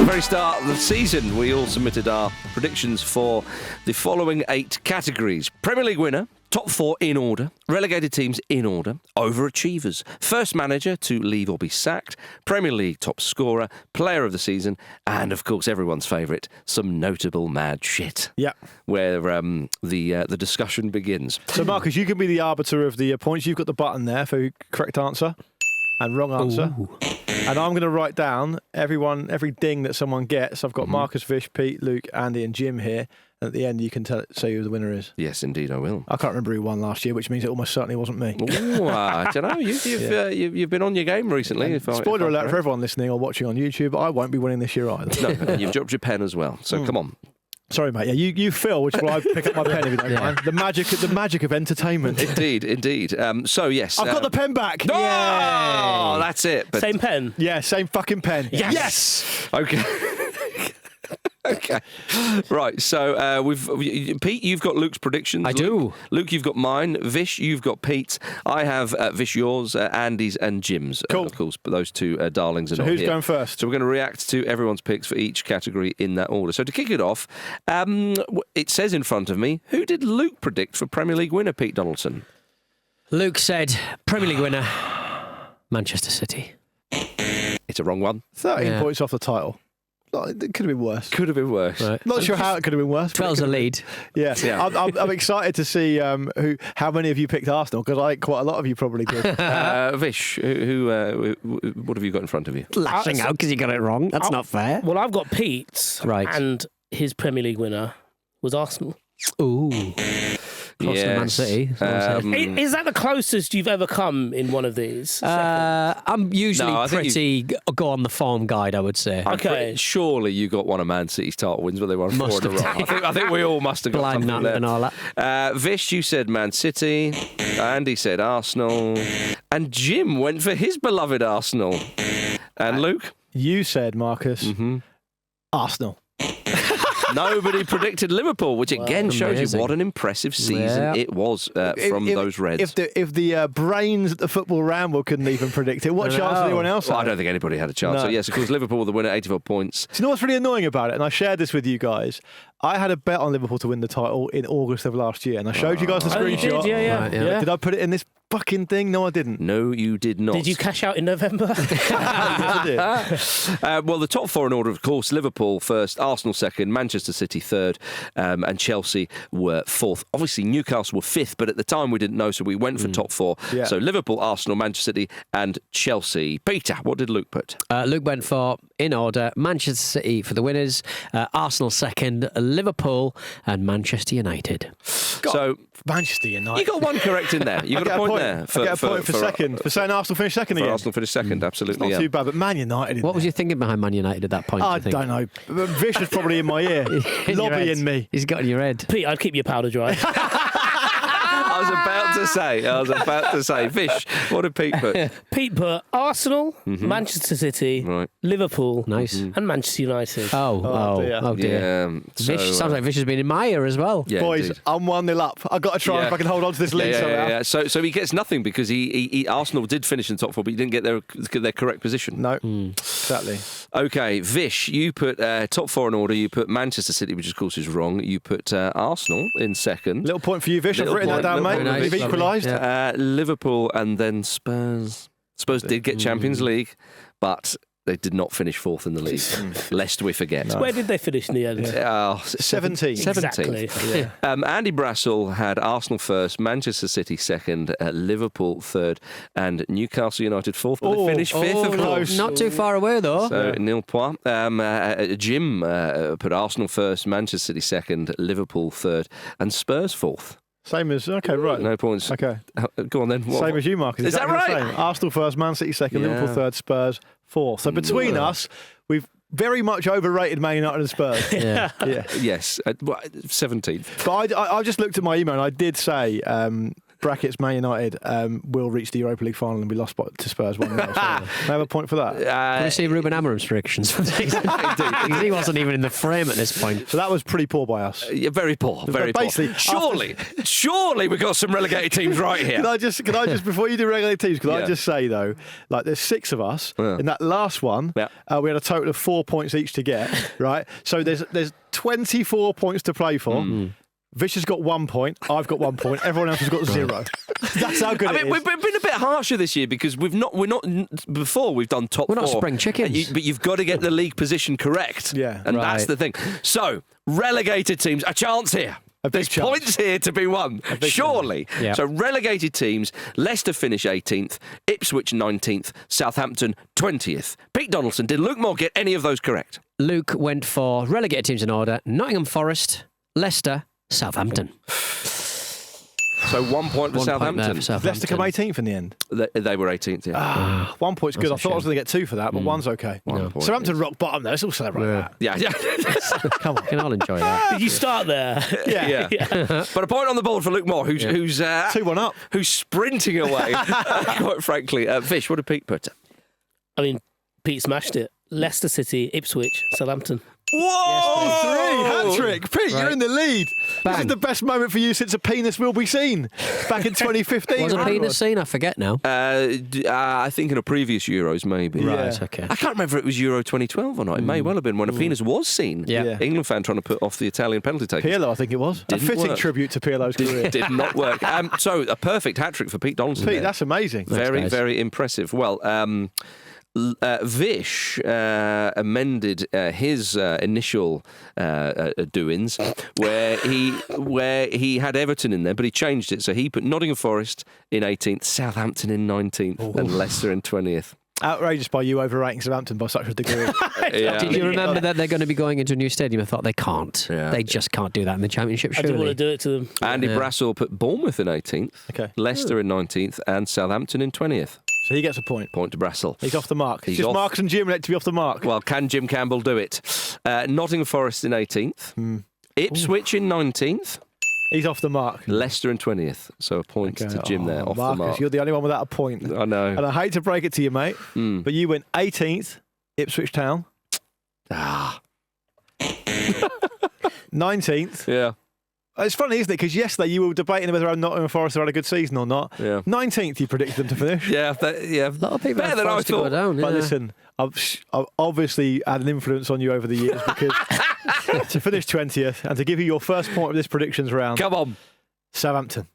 the very start of the season, we all submitted our predictions for the following 8 categories. Premier League winner, top 4 in order, relegated teams in order, overachievers, first manager to leave or be sacked, Premier League top scorer, player of the season, and, of course, everyone's favourite, some notable mad shit. Yeah. Where the discussion begins. So, Marcus, you can be the arbiter of the points. You've got the button there for correct answer and wrong answer. Ooh. And I'm going to write down every ding that someone gets. I've got Marcus, Vish, Pete, Luke, Andy and Jim here. And at the end, you can say who the winner is. Yes, indeed, I will. I can't remember who won last year, which means it almost certainly wasn't me. Ooh, I don't know. You've been on your game recently. Spoiler alert for everyone listening or watching on YouTube, I won't be winning this year either. No, and you've dropped your pen as well. So come on. Sorry, mate. Yeah, you fill, which is why I pick up my pen if you don't mind. The magic of entertainment. Indeed. So yes, I've got the pen back. Oh, that's it. But Same pen. Yeah, same fucking pen. Yes. Okay. Okay. Right. So Pete, you've got Luke's predictions. I do. Luke, you've got mine. Vish, you've got Pete's. I have Vish, yours, Andy's, and Jim's. Cool. Of course, but those two darlings are So not who's here. going first? So we're going to react to everyone's picks for each category in that order. So to kick it off, it says in front of me, who did Luke predict for Premier League winner, Pete Donaldson? Luke said, Premier League winner, Manchester City. It's a wrong one. 13 points off the title. It could have been worse. Could have been worse. Right. Not sure how it could have been worse. 12's a lead. Yeah. Yeah. I'm excited to see how many of you picked Arsenal, because I think quite a lot of you probably did. Vish, what have you got in front of you? Lashing out because you got it wrong. That's not fair. Well, I've got Pete's, Right. and his Premier League winner was Arsenal. Ooh. Cross the Man City. That's what I'm saying. Is that the closest you've ever come in one of these? I'm usually No, I think pretty go on the form guide, I would say. Okay. Surely you got one of Man City's title wins, but they won 4 in a row. I think we all must have got Blind something nut there. and all that. Vish, you said Man City. Andy said Arsenal. And Jim went for his beloved Arsenal. And Luke? You said, Marcus, Arsenal. Nobody predicted Liverpool, which again shows amazing. you what an impressive season it was from those Reds. If the brains at the football Ramble couldn't even predict it, what chance did anyone else Well, I have? don't think anybody had a chance. No. So yes, of course, Liverpool were the winner, 84 points. Do you know what's really annoying about it? And I shared this with you guys. I had a bet on Liverpool to win the title in August of last year, and I showed you guys the Oh, you screenshot. did? Yeah. Right, yeah. Did I put it in this fucking thing? No, I didn't. No, you did not. Did you cash out in November? Yes, I did. Well, the top 4 in order, of course, Liverpool first, Arsenal second, Manchester City third, and Chelsea were 4th. Obviously, Newcastle were 5th, but at the time we didn't know, so we went for top 4. Yeah. So Liverpool, Arsenal, Manchester City, and Chelsea. Peter, what did Luke put? Luke went for, in order, Manchester City for the winners, Arsenal second, Liverpool, and Manchester United. So Manchester United. you got one correct in there. You got a point there. I get a point for second. For saying Arsenal finished second For again. Arsenal finished second, absolutely. Not too bad, but Man United. What was you thinking behind Man United at that point? I do you think? don't know. Vish is probably in my ear, In your head. lobbying me. He's got in your head. Pete, I'd keep your powder dry. I was about to say. Vish, what did Pete put? Pete put Arsenal, Manchester City, Right. Liverpool, Nice. and Manchester United. Oh, dear. Oh dear. Yeah. Vish, sounds like Vish has been in my ear as well. Yeah, Boys, indeed. I'm 1-0 up. I've got to try if I can hold on to this lead somehow. Yeah. So he gets nothing because he Arsenal did finish in top 4, but he didn't get their correct position. No, exactly. Okay, Vish, you put top 4 in order. You put Manchester City, which of course is wrong. You put Arsenal in second. Little point for you, Vish. I've Little written that point, down, mate. little point. We've Nice. equalised. Liverpool and then Spurs. Spurs did get Champions League, but they did not finish 4th in the league, lest we forget. Where did they finish in the end? 17. 17th. Exactly. Andy Brassel had Arsenal first, Manchester City second, Liverpool third, and Newcastle United 4th. But they finished 5th, of course. Not too far away though. So nil point. Jim put Arsenal first, Manchester City second, Liverpool third, and Spurs 4th. Same as, okay, right. No points. Okay. Go on then. Same as you, Marcus. Is that Exactly the right? same. Arsenal first, Man City second, Yeah. Liverpool third, Spurs fourth. So between us, we've very much overrated Man United and Spurs. Yeah. Yeah. Yes, 17th. But I just looked at my email and I did say brackets Man United will reach the Europa League final and be lost to Spurs 1-0. So may I have a point for that? Can you see Ruben Amorim's predictions for the season? He wasn't even in the frame at this point. So that was pretty poor by us. Yeah, very poor, very poor. Basically, Surely we've got some relegated teams right here. Can I just before you do relegated teams, can I just say though, like there's 6 of us in that last one. Yeah. We had a total of 4 points each to get, right? So there's 24 points to play for. Vish has got 1 point. I've got 1 point. Everyone else has got 0. That's how good it is. We've been a bit harsher this year because we're not. Before we've done top 4. We're not spring chickens. But you've got to get the league position correct. Yeah. and Right. that's the thing. So relegated teams, a chance here. There's chance. points here to be won, surely. Yeah. So relegated teams: Leicester finish 18th, Ipswich 19th, Southampton 20th. Pete Donaldson, did Luke Moore get any of those correct? Luke went for relegated teams in order: Nottingham Forest, Leicester, Southampton. So 1 point for 1 point there Southampton. for Southampton. Leicester come 18th in the end. They were 18th, yeah. 1 point's good. I a thought I was shame. going to get 2 for that, but 1's okay. 1 point. Southampton rock bottom though. Let's all celebrate that. Yeah, yeah. Come on. We can all enjoy that. Did you start there? Yeah. But a point on the board for Luke Moore, who's 2-1 up. who's sprinting away. Quite frankly, Vish, what did Pete put? I mean, Pete smashed it. Leicester City, Ipswich, Southampton. Whoa! 3 hat trick. Pete, you're Right. in the lead. This is Bang. the best moment for you since a penis will be seen back in 2015. Was a penis scene? I forget now. I think in a previous Euros, maybe. Yeah. Right, okay. I can't remember if it was Euro 2012 or not. It may well have been when a penis was seen. Yeah. Yeah. England fan trying to put off the Italian penalty taker. Pirlo, I think it was. Didn't a fitting work. tribute to Pirlo's career. Did not work. So a perfect hat trick for Pete Donaldson. Pete, there. that's amazing. Very, guys. very impressive. Well, Vish amended his initial doings where he had Everton in there, but he changed it. So he put Nottingham Forest in 18th, Southampton in 19th, and Leicester in 20th. Outrageous by you overrating Southampton by such a degree. Yeah. Did you remember that they're going to be going into a new stadium? I thought they can't. Yeah. They just can't do that in the Championship, I didn't want surely. to do it to them. Andy Brassel put Bournemouth in 18th, Okay. Leicester in 19th, and Southampton in 20th. So he gets a point. Point to Brassel. He's off the mark. He's Just off. Marcus and Jim let to be off the mark. Well, can Jim Campbell do it? Nottingham Forest in 18th, Ipswich in 19th, He's off the mark. Leicester in 20th. So a point to Jim there, off Marcus, the mark. you're the only one without a point. I know. And I hate to break it to you, mate, but you went 18th, Ipswich Town. Ah, 19th. yeah, It's funny, isn't it? Because yesterday you were debating whether Nottingham Forest had a good season or not. yeah. 19th, you predicted them to finish. Yeah, yeah. A lot of people Better had than I Forest to go thought. down. But yeah. listen, I've obviously had an influence on you over the years because to finish 20th and to give you your first point of this predictions round, Come on. Southampton.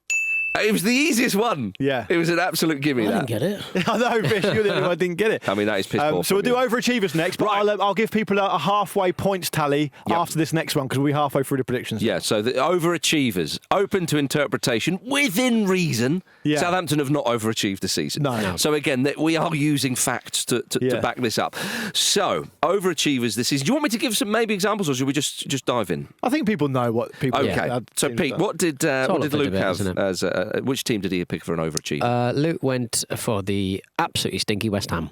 It was the easiest one. Yeah. It was an absolute gimme, I that. didn't get it. I know, Vish, you're the only one who didn't get it. I mean, that is piss poor. So we'll from do you. overachievers next, but Right. I'll give people a halfway points tally Yep. after this next one because we'll be halfway through the predictions. Yeah, so the overachievers, open to interpretation within reason. Yeah. Southampton have not overachieved the season. No. So again, we are using facts to Yeah. back this up. So overachievers this season. Do you want me to give some maybe examples, or should we just dive in? I think people know what people. Okay. had So teams Pete, done. what did all up for Luke debate, have isn't it? as which team did he pick for an overachiever? Luke went for the absolutely stinky West Ham.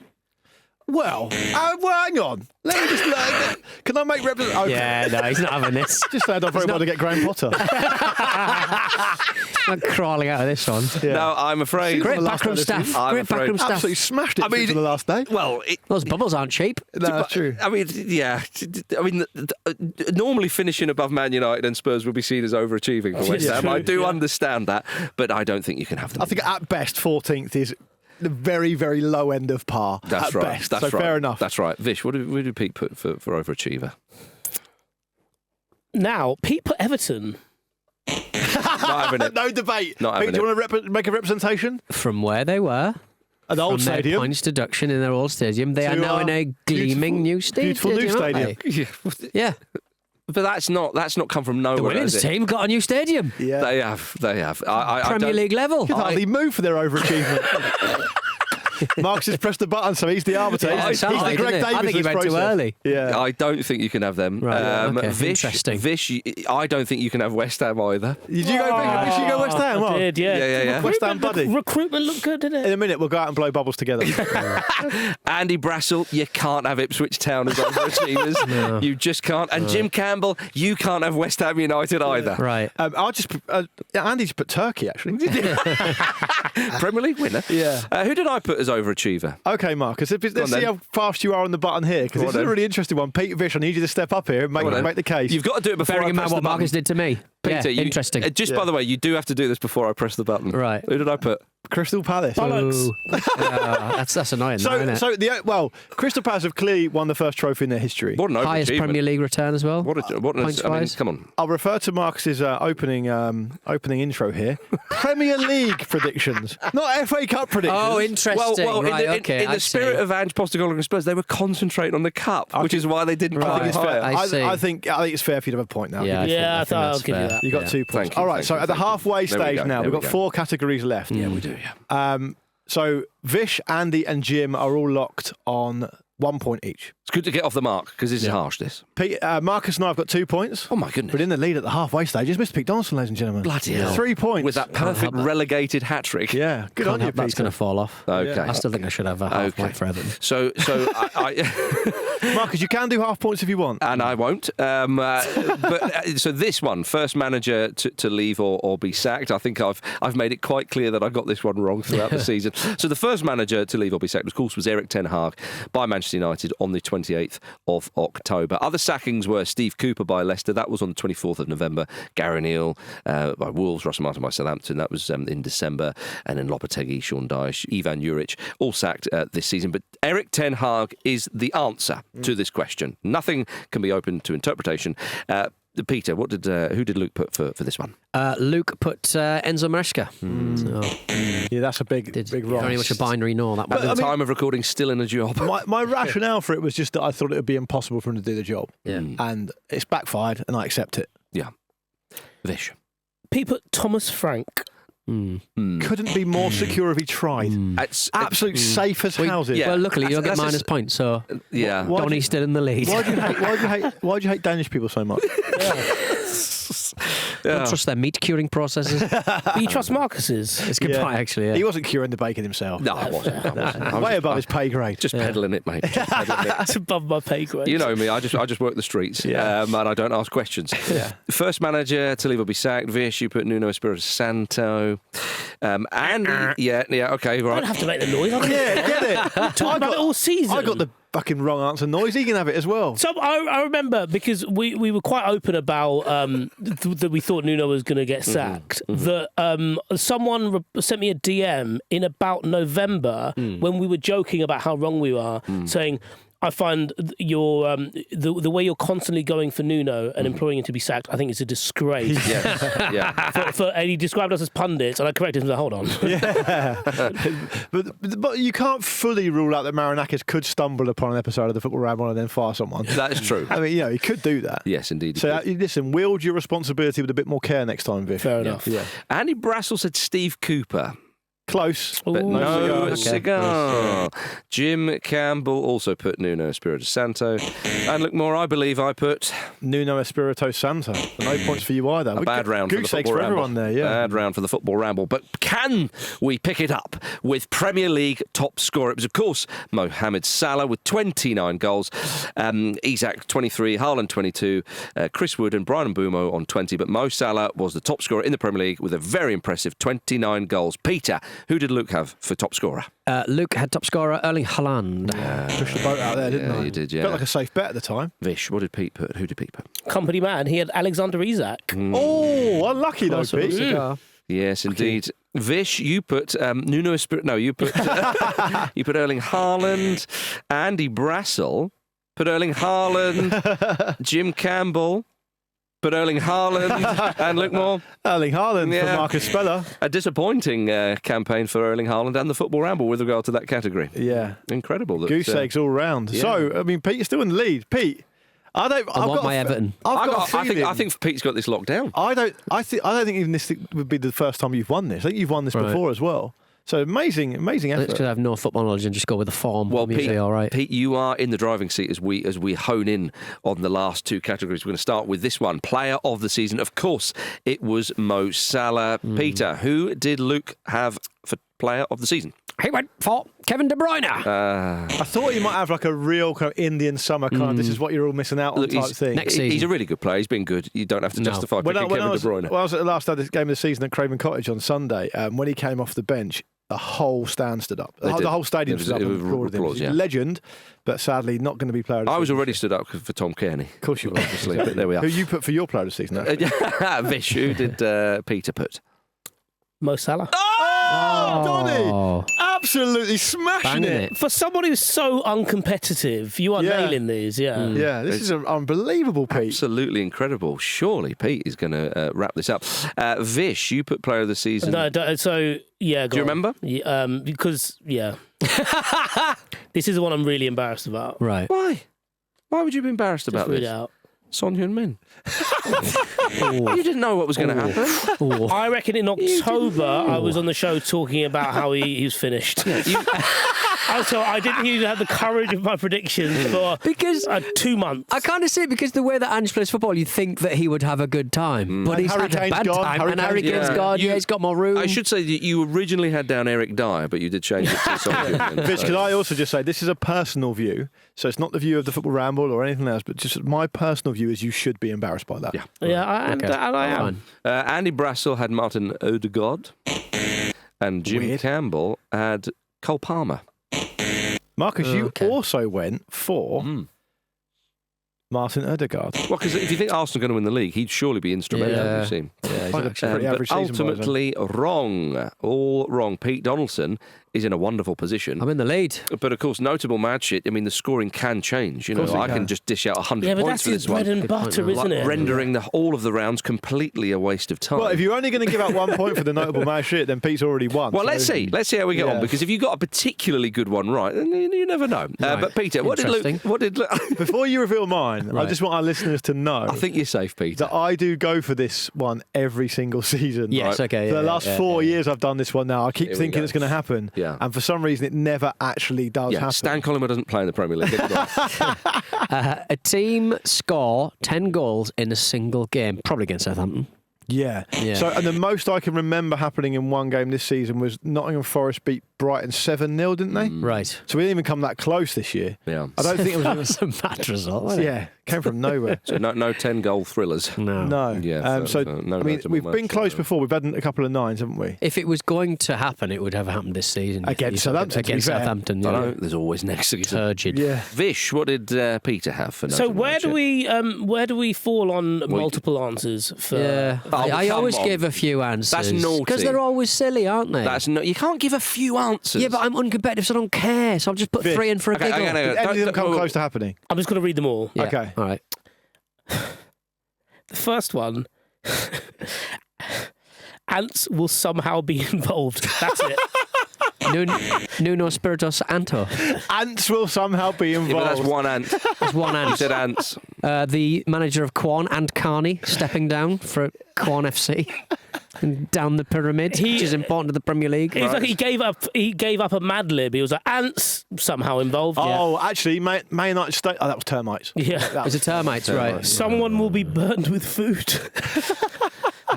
Well, hang on. Let me just. Can I make representation? Okay. Yeah, no, he's not having this. Just found out very well to get Graham Potter. I'm crawling out of this one. Yeah. No, I'm afraid. Great the last backroom one, staff. isn't I'm Great afraid. backroom staff. Absolutely smashed it I mean, to the last day. Well, Those bubbles aren't cheap. No, that's true. I mean, yeah. I mean, normally finishing above Man United and Spurs would be seen as overachieving for West Yeah, Ham. true, I do yeah. understand that, but I don't think you can have them. I think at best 14th is the very, very low end of par. That's at right. Best. That's so right. fair enough. That's right. Vish, what did Pete put for overachiever? Now, Pete put Everton. Not having it. No debate. Not Pete, having do you want to make a representation? From where they were, An old from their stadium. points deduction in their old stadium, they are To now our in a gleaming new stadium. beautiful new aren't stadium. they? Yeah, But that's not come from the nowhere. women's has it? team got a new stadium, Yeah. They have. I Premier don't- League level. Could hardly move for their overachievement. Marcus has pressed the button, so he's the arbiter. Yeah, he's it sounds the like, Greg doesn't it? Davies I think he of this went too process. early. Yeah. I don't think you can have them. Right, okay. Vish, Interesting. Vish, I don't think you can have West Ham either. Did you go West Ham? I What? did, yeah. Yeah. West Ham buddy. Recruitment looked good, didn't In it? a minute, we'll go out and blow bubbles together. Andy Brassel, you can't have Ipswich Town as overachievers. No. You just can't. And Jim Campbell, you can't have West Ham United either. Right. I'll just Andy's put Turkey actually. Premier League winner. Yeah. Who did I put as overachiever? Okay, Marcus. Let's on see then. how fast you are on the button here, because Go this on is a then. really interesting one. Pete Vish, I need you to step up here and Go on then. make the case. You've got to do it before Bearing I in press mind the what button. Marcus did to me. Peter, Yeah, interesting. Just by the way, you do have to do this before I press the button. Right. Who did I put? Crystal Palace. Bollocks. Ooh. That's annoying, though, isn't So, it? Crystal Palace have clearly won the first trophy in their history. What an Highest overachievement. Premier League return as well. What an Points-wise. come on. I'll refer to Marcus's opening intro here. Premier League predictions, not FA Cup predictions. Oh, interesting. Well, right, in the spirit of Ange Postecoglou and Spurs, they were concentrating on the cup, which is why they didn't Right. I think it's fair. I see. I think it's fair for you to have a point now. Yeah, Yeah, I think thought I'll that's give you fair. that. You got Yeah. 2 points. Thank you, All right, thank so you, at the thank you. halfway There we stage go, now, there we've we got go. 4 categories left. Yeah, we do. Yeah. So Vish, Andy, and Jim are all locked on 1 point each. It's good to get off the mark because this is harsh. This. Pete, Marcus and I have got 2 points. Oh my goodness. But in the lead at the halfway stage is Mr. Pete Donaldson, ladies and gentlemen. Bloody hell. 3 points. With that perfect help that. relegated hat trick. Yeah, good Can't on you, help that's Peter. going to fall off. Okay. I still think I should have a half Okay. point for Everton. So Marcus, you can do half points if you want. and I won't. So this one, first manager to leave or be sacked. I think I've made it quite clear that I got this one wrong throughout the season. So the first manager to leave or be sacked, of course, was Eric Ten Hag by Manchester United on the 28th of October. Other sackings were Steve Cooper by Leicester. That was on the 24th of November. Gary Neal by Wolves. Russell Martin by Southampton. That was in December. And then Lopetegui, Sean Dyche, Ivan Juric, all sacked this season. But Eric Ten Hag is the answer to this question. Nothing can be open to interpretation. Peter, who did Luke put for this one? Luke put Enzo Maresca. So, Yeah, that's a big wrong. very much a binary no, that At one. the time of recording, still in a job. My rationale for it was just that I thought it would be impossible for him to do the job. Yeah. And it's backfired, and I accept it. Yeah. Vish. Pete put Thomas Frank. Couldn't be more secure if he tried. It's Absolute safe as houses. yeah. Well, luckily, you'll get That's minus points, so yeah. Why do Donny's still in the lead. Why do you hate Danish people so much? Don't trust their meat curing processes. But you trust Marcus's? It's good Yeah. point, actually. Yeah. He wasn't curing the bacon himself. No, I wasn't. I was Way above his pay grade. just peddling it, mate. Just peddling it. That's above my pay grade. You know me. I just work the streets, and I don't ask questions. Yeah. First manager to leave or be sacked. Vish, you put Nuno Espirito Santo. Andy, yeah, okay, I right. don't have to make the noise. I can Yeah, get it. talk about it all season. I got the fucking wrong answer noise. He can have it as well. So I remember because we were quite open about that we thought Nuno was going to get sacked. That someone sent me a DM in about November when we were joking about how wrong we are, saying, I find your the way you're constantly going for Nuno and imploring him to be sacked, I think it's a disgrace. Yeah. And he described us as pundits, and I corrected him. Hold on. But you can't fully rule out that Marinakis could stumble upon an episode of the Football Ramble and then fire someone. That is true. I mean, he could do that. Yes, indeed. So listen, wield your responsibility with a bit more care next time, Vish. Fair enough. Yeah. Andy Brassel said Steve Cooper. Close. But Ooh. no Okay. cigar. Jim Campbell also put Nuno Espirito Santo. And look more, I believe I put Nuno Espirito Santo. No points for you either. a bad round for the Goose eggs Football for Ramble. everyone there, yeah. Bad round for the Football Ramble. But can we pick it up with Premier League top scorer? It was, of course, Mohamed Salah with 29 goals. Isak, 23. Haaland, 22. Chris Wood and Brian Mbeumo on 20. But Mo Salah was the top scorer in the Premier League with a very impressive 29 goals. Peter, who did Luke have for top scorer? Luke had top scorer Erling Haaland. Pushed the boat out there, didn't I? You did, yeah. Felt like a safe bet at the time. Vish, what did Pete put? Who did Pete put? Company man. He had Alexander Isak. Oh, unlucky though, Close with a Pete. cigar. Yes, indeed. Vish, you put Nuno Espirito. No, you put you put Erling Haaland. Andy Brassel put Erling Haaland. Jim Campbell put Erling Haaland. And Luke Moore. Erling Haaland Yeah. for Marcus Speller. A disappointing campaign for Erling Haaland and the Football Ramble with regard to that category. Yeah. Incredible. That, Goose eggs all round. yeah. So, I mean, Pete, you're still in the lead. Pete, I've want got my Everton. I've got a feeling. I think Pete's got this locked down. I don't think even this would be the first time you've won this. I think you've won this Right. before as well. So amazing It's effort. because I have no football knowledge and just go with the form. Well, I'm usually Pete, all right. Pete, you are in the driving seat as we hone in on the last two categories. We're going to start with this one, player of the season. Of course, it was Mo Salah. Peter, who did Luke have for player of the season? He went for Kevin De Bruyne. I thought you might have like a real kind of Indian summer kind of, this is what you're all missing out on Look, type he's- thing. Next He's season. a really good player. He's been good. You don't have to No. justify When picking Kevin De Bruyne. when I was at the last game of the season at Craven Cottage on Sunday, when he came off the bench, the whole stand stood up. They did. The whole stadium It was- stood up it and was applauded him. applause, He's a yeah. legend, but sadly not going to be player of the I was season. already stood up for Tom Kearney. Of course you were. Obviously, but there we are. Who you put for your player of the season? actually? Vish, who did Peter put? Mo Salah. Oh, Donny! Oh, Absolutely smashing banging it. it. For someone who's so uncompetitive, you are Yeah. nailing these. Yeah. Yeah, this is unbelievable, Pete. Absolutely incredible. Surely Pete is going to wrap this up. Vish, you put player of the season. No, so yeah. Do you remember? Yeah, because this is the one I'm really embarrassed about. Right. Why? Why would you be embarrassed Just about read it this? out. Son Heung-min. You didn't know what was going to happen. Oh. I reckon in October I was on the show talking about how he was finished. So I didn't even have the courage of my predictions for Because 2 months. I kind of see it because the way that Ange plays football, you'd think that he would have a good time. But And he's Harry had a Kane's bad gone. time. Harry And Harry Kane's- Kane's yeah. gone. You- Yeah, he's got more room. I should say that you originally had down Eric Dyer, but you did change it to Son Heung-min. Vish, can I also just say this is a personal view, so it's not the view of the Football Ramble or anything else, but just my personal view is you should be embarrassed by that. Yeah. and I am. Fine. Andy Brassel had Martin Odegaard, and Jim Weird. Campbell had Cole Palmer. Marcus, you Okay. also went for Martin Odegaard. Well, because if you think Arsenal are going to win the league, he'd surely be instrumental. Yeah. You've seen. Yeah, he's Quite actually- a pretty But average season by his own. ultimately wrong. All wrong. Pete Donaldson is in a wonderful position. I'm in the lead. But of course, notable match. I mean, the scoring can change. You know, course it I can can. just dish out 100 Yeah, but points that's for his this one. bread and Good point, butter, though. isn't Like it? rendering all of the rounds completely a waste of time. Well, if you're only going to give out 1 point for the notable match shit, then Pete's already won. Well, so- let's see. Let's see how we get on. Yeah. Because if you got a particularly good one right, then you never know. Right. But Peter, what did Luke? Interesting. What did? Before you reveal mine, I Right. just want our listeners to know I think you're safe, Peter. that I do go for this one every single season. Yes, Right. okay. For the yeah, last yeah, 4 yeah. years I've done this one now. I keep Here we thinking go. it's going to happen. Yeah. And for some reason it never actually does Yeah, happen. Stan Collymore doesn't play in the Premier League. Get it right. A team score 10 goals in a single game, probably against Southampton. Yeah. Yeah. So, and the most I can remember happening in one game this season was Nottingham Forest beat Brighton 7-0, didn't they? Right. So we didn't even come that close this year. Yeah. I don't think it That was. was a bad result, wasn't it? Yeah, came from nowhere. So no 10-goal thrillers. No. No. Yeah, So, no I mean, notable we've been match, close no. before. We've had a couple of nines, haven't we? If it was going to happen, it would have happened this season. Against Southampton, to be Against fair. Southampton, I yeah. know, there's always next season. Turgid. Yeah. Vish, what did Peter have for So notable match? where do we fall on multiple answers for? Yeah, I come always on. give a few answers. That's naughty. Because they're always silly, aren't they? That's no. You can't give a few answers. Yeah, but I'm uncompetitive, so I don't care. So I'll just put Vic. 3 in for a Okay, giggle. okay, Did any of them Don't- come don't- close to happening? I'm just going to read them all. Yeah. Okay. All right. The first one. Ants will somehow be involved. That's it. Nuno Spiritus Anto. Ants will somehow be Yeah, but involved. that's one ant. That's one You ant. said ants. The manager of Quan and Carney stepping down for Quan FC. And down the pyramid, which is important to the Premier League. It's like he gave up a Mad Lib. He was like, ants somehow involved. Oh, actually, May United State. Oh, that was termites. Yeah. That It's was, a termites, right? Someone will be burned with food.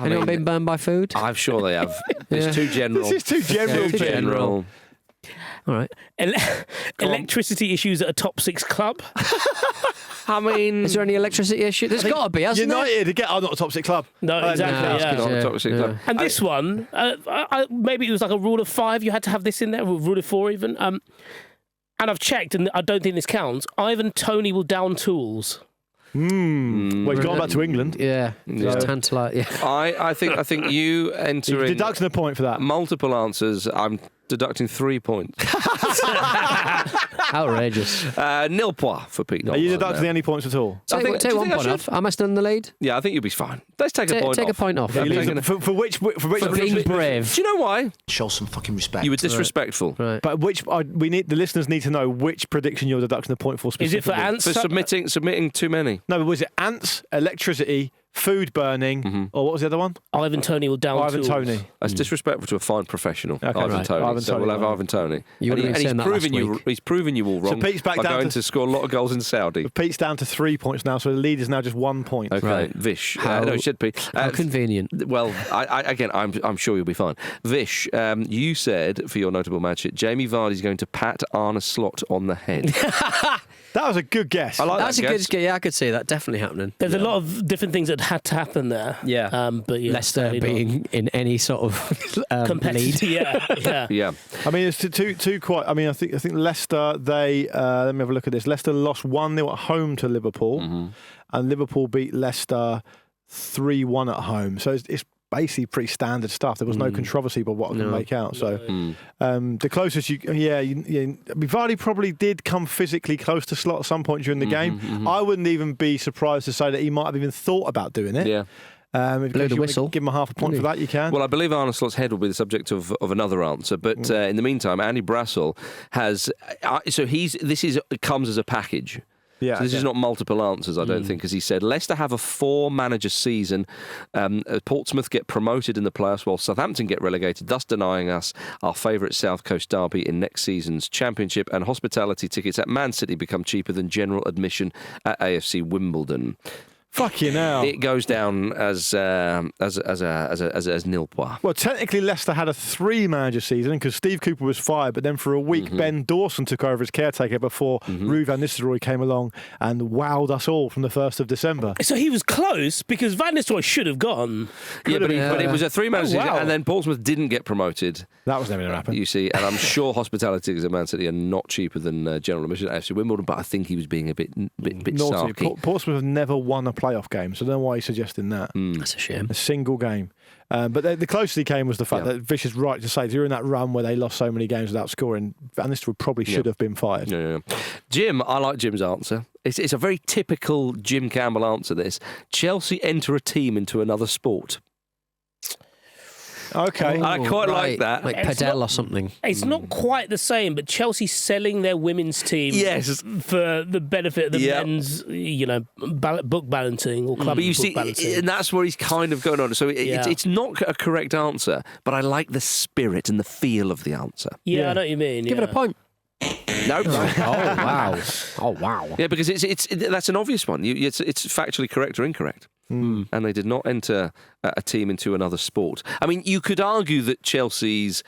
Anyone been burned by food? I'm sure they have. It's Yeah. too general. this is too general. Too Pete. general. All right. Electricity issues at a top 6 club. I mean, Is there any electricity issue? There's got to be, hasn't there? United again. Oh, not a top 6 club. No, exactly. No, yeah. it's not Yeah, a toxic yeah. club. And this one, maybe it was like a rule of 5. You had to have this in there, rule of 4 even. And I've checked, and I don't think this counts. Ivan Toney will down tools. Well, he's gone back to England. Yeah. Yeah. It's tantalising. Yeah. I think you He's entering deducting a point for that. multiple answers. I'm deducting 3 points. Outrageous. Nil point for Pete. Are you Donaldson deducting there. any points at all? I think- do Take you 1 think I point should? off. Am I still in the lead? Yeah, I think you'll be fine. Let's take a point Take off. a point off. I'm You taking lose- for which For being brave. Do you know why? Show some fucking respect. You were disrespectful. Right. But which we need the listeners need to know which prediction you're deducting the point for Is specifically. it for ants? For submitting too many. No, but was it ants, electricity, food burning, or what was the other one? Ivan Toney will down Ivan tools. Toney. That's disrespectful to a fine professional, Okay, Ivan right. Toney. Ivan So Toney, we'll have right. Ivan Toney. You would've been saying that last week. He's proven you all wrong Pete's back by down going to- to score a lot of goals in Saudi. Pete's down to 3 points now, so the lead is now just 1 point. Okay, Right. Vish. How- No, it should be. How convenient. Well, I'm sure you'll be fine. Vish, you said for your notable match, Jamie Vardy's going to pat Arne Slot on the head. That was a good guess. I like That's that a guess. good. Yeah, I could see that definitely happening. There's a lot of different things that had to happen there. Yeah. But yeah, Leicester sadly not. being in any sort of lead. competitive. Yeah. Yeah. I mean, it's two quite. I mean, I think Leicester. They let me have a look at this. Leicester lost 1-0 at home to Liverpool, and Liverpool beat Leicester 3-1 at home. So it's basically pretty standard stuff. There was no controversy about what I can make out. So the closest I mean, Vardy probably did come physically close to Slot at some point during the game. I wouldn't even be surprised to say that he might have even thought about doing it. Yeah. If Blew the you whistle. give him a half a point for that, you can. Well, I believe Arne Slot's head will be the subject of another answer, but in the meantime, Andy Brassel has. This comes as a package. yeah, So this is not multiple answers, I don't think, because he said Leicester have a 4-manager season. Portsmouth get promoted in the playoffs while Southampton get relegated, thus denying us our favourite South Coast derby in next season's championship. And hospitality tickets at Man City become cheaper than general admission at AFC Wimbledon. Fucking hell. It goes down as nil point. Well, technically, Leicester had a 3-manager season because Steve Cooper was fired, but then for a week, Ben Dawson took over as caretaker before Rue van Nistelrooy came along and wowed us all from the 1st of December. So he was close because Van Nistelrooy should have gone. Yeah, but it was a 3-manager season, wow. and then Portsmouth didn't get promoted. That was never going to happen. You see, and I'm sure hospitality tickets at Man City are not cheaper than general admission at AFC Wimbledon, but I think he was being a bit Naughty. sarky. Portsmouth have never won a playoff game, so I don't know why he's suggesting that. That's a shame. A single game. But the closest he came was the fact that Vish is right to say during that run where they lost so many games without scoring, Van Nistelrooy probably should have been fired. Yeah. Jim, I like Jim's answer. It's a very typical Jim Campbell answer, this. Chelsea enter a team into another sport. Okay. I quite like that. Like It's Padel not- or something. It's not quite the same, but Chelsea selling their women's team Yes. for the benefit of the Yep. men's, book balancing or club But you book see, balancing. and that's where he's kind of going on. So it's not a correct answer, but I like the spirit and the feel of the answer. I know what you mean. Give it a point. No. Oh wow! Oh wow! Yeah, because that's an obvious one. It's factually correct or incorrect. And they did not enter a team into another sport. I mean, you could argue that Chelsea's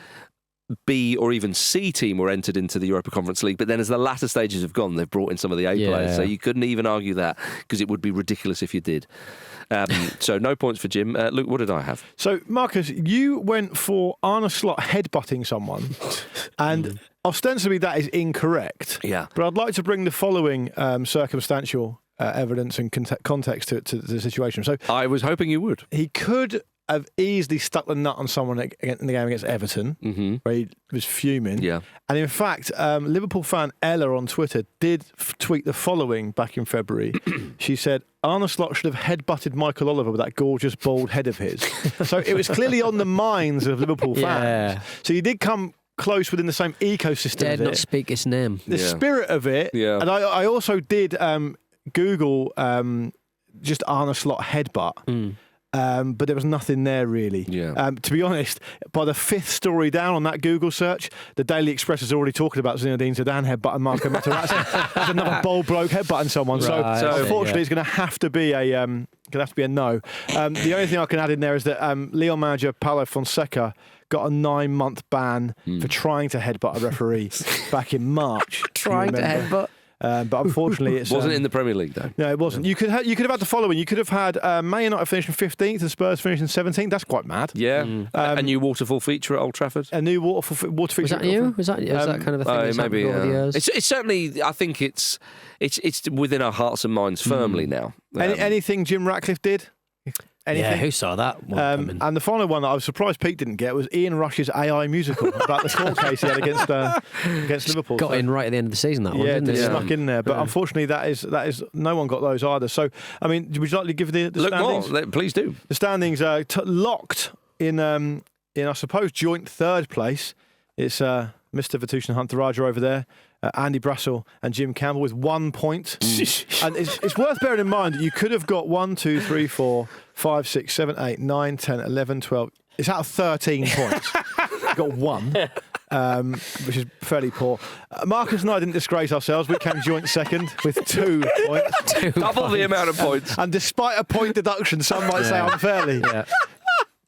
B or even C team were entered into the Europa Conference League, but then as the latter stages have gone, they've brought in some of the A players. So you couldn't even argue that because it would be ridiculous if you did. So no points for Jim. Luke, what did I have? So, Marcus, you went for Arne Slot headbutting someone, and ostensibly that is incorrect. Yeah. But I'd like to bring the following circumstantial evidence and context to the situation. So, I was hoping you would. he could have easily stuck the nut on someone in the game against Everton, where he was fuming. Yeah. And in fact, Liverpool fan Ella on Twitter did tweet the following back in February. She said, Arne Slot should have headbutted Michael Oliver with that gorgeous bald head of his. So it was clearly on the minds of Liverpool fans. Yeah. So he did come close within the same ecosystem Dared of not it. speak his name. The spirit of it. Yeah. And I also did Google just Arne Slot headbutt. But there was nothing there really. Yeah. To be honest, by the 5th story down on that Google search, the Daily Express is already talking about Zinedine Zidane headbutting Marco Materazzi. There's another bold bloke headbutting someone. Right, So I see, unfortunately, yeah. it's going to have to be a no. The only thing I can add in there is that Lyon manager Paulo Fonseca got a 9-month ban for trying to headbutt a referee back in March. Trying to headbutt. But unfortunately, it Wasn't in the Premier League, though. No, it wasn't. You could have had the following. You could have had Man United finishing 15th and Spurs finishing 17th. That's quite mad. Yeah. A new waterfall feature at Old Trafford. A new water feature. Was that you? Was that kind of a thing that's happened maybe over the years? it's certainly. I think it's within our hearts and minds firmly now. Anything Jim Ratcliffe did? Anything? Yeah, who saw that one coming? And the final one that I was surprised Pete didn't get was Ian Rush's AI musical about the court case he had against Liverpool. Got in right at the end of the season, that one, Yeah, didn't it it? snuck in there. But unfortunately, that is no one got those either. So, I mean, would you like to give the Look standings? more. Please do. The standings are locked in I suppose, joint third place. It's Mr. Vitushan Huntaraja over there, Andy Brassel and Jim Campbell with 1 point. And it's worth bearing in mind that you could have got 1, 2, 3, 4, 5, 6, 7, 8, 9, 10, 11, 12. It's out of 13 points. You got 1. Which is fairly poor. Marcus and I didn't disgrace ourselves. We came joint second with 2 points. Double the amount of points. And despite a point deduction, some might say unfairly. Yeah.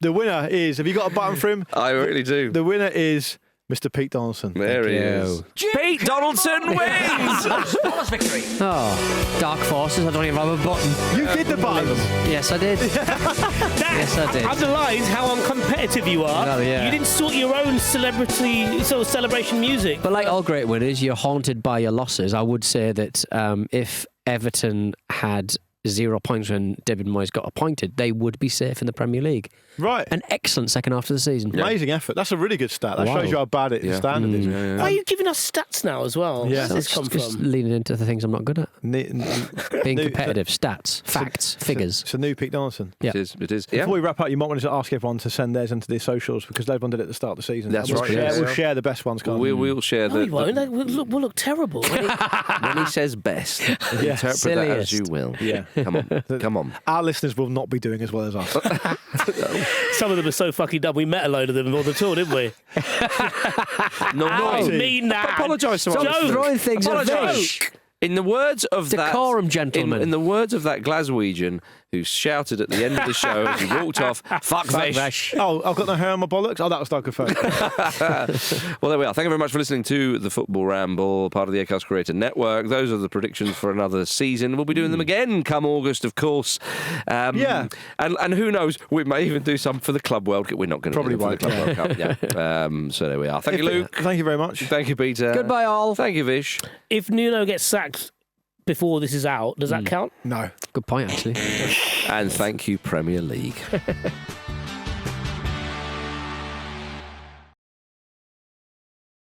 The winner is, have you got a button for him? I really do. The winner is Mr. Pete Donaldson. There he is. Pete Donaldson wins! Oh, dark forces. I don't even have a button. You did the buttons. Yes, I did. Yes, I did. Underlines how uncompetitive you are. Oh, yeah. You didn't sort your own celebrity sort of celebration music. But like all great winners, you're haunted by your losses. I would say that if Everton had 0 points when David Moyes got appointed, they would be safe in the Premier League. Right. An excellent second half of the season. Amazing effort. That's a really good stat. That Wow. shows you how bad it standard is. Why are you giving us stats now as well? Yeah. Where does this come Just from? leaning into the things I'm not good at. Being New- competitive, stats, facts, figures. It's a new Pete Donaldson. Yeah. It is. Yeah. Before we wrap up, you might want to ask everyone to send theirs into their socials because everyone did it at the start of the season. That's We'll right, Share, yeah. We'll share the best ones. Can't we? We'll share No, we won't. We'll look terrible. when he says best. Interpret that as Silliest. you will. Yeah. Come on. Our listeners will not be doing as well as us. Some of them are so fucking dumb. We met a load of them on the tour, didn't we? No, I no. mean that. Apologise to our Joke. listeners. Throwing things at Apologise. Vish. In the words of Decorum, that, gentlemen. In the words of that Glaswegian who shouted at the end of the show as he walked off, "Fuck Vish." Oh, I've got no hair on my bollocks. Oh, that was Doug Folk. Well, there we are. Thank you very much for listening to the Football Ramble, part of the Acast Creator Network. Those are the predictions for another season. We'll be doing them again come August, of course. Yeah. And who knows, we may even do some for the Club World Cup. We're not going to Probably do it for the won't, Club World Cup. Yeah. So there we are. Thank you, Luke. Thank you very much. Thank you, Peter. Goodbye, all. Thank you, Vish. If Nuno gets sacked before this is out, does that count? No. Good point, actually. And thank you, Premier League.